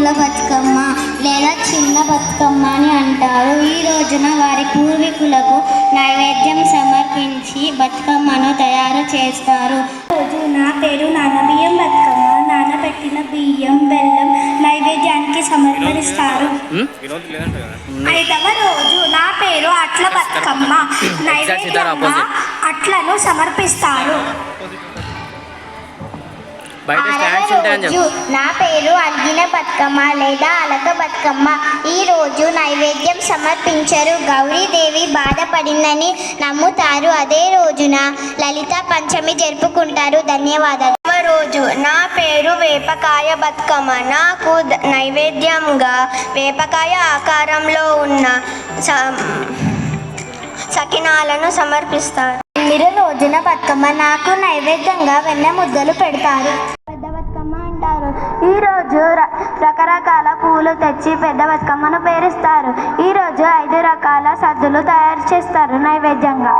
ఎద్దుల బతుకమ్మ లేదా చిన్న బతుకమ్మ అని అంటారు. ఈ రోజున వారి పూర్వీకులకు నైవేద్యం సమర్పించి బతుకమ్మను తయారు చేస్తారు. రోజు నా పేరు నానబియ్యం బతుకమ్మ. నానబెట్టిన బియ్యం బెల్లం నైవేద్యానికి సమర్పిస్తారు. 5వ రోజు నా పేరు అట్ల బతుకమ్మ. నైవేద్యంగా అట్లను సమర్పిస్తారు. 6వ రోజు నా పేరు అలిగిన బతుకమ్మ లేదా అలక బతుకమ్మ. ఈ రోజు నైవేద్యం సమర్పించరు. గౌరీదేవి బాధపడిందని నమ్ముతారు. అదే రోజున లలిత పంచమి జరుపుకుంటారు. ధన్యవాదాలు. 7వ రోజు నా పేరు వేపకాయ బతుకమ్మ. నాకు నైవేద్యంగా వేపకాయ ఆకారంలో ఉన్న సకినాలను సమర్పిస్తారు. 9వ రోజున బతుకమ్మ. నాకు నైవేద్యంగా వెన్న ముద్దలు పెడతారు. పెద్ద బతుకమ్మ అంటారు. ఈరోజు రకరకాల పూలు తెచ్చి పెద్ద బతుకమ్మను పేరుస్తారు. ఈరోజు 5 రకాల సద్దులు తయారు చేస్తారు నైవేద్యంగా.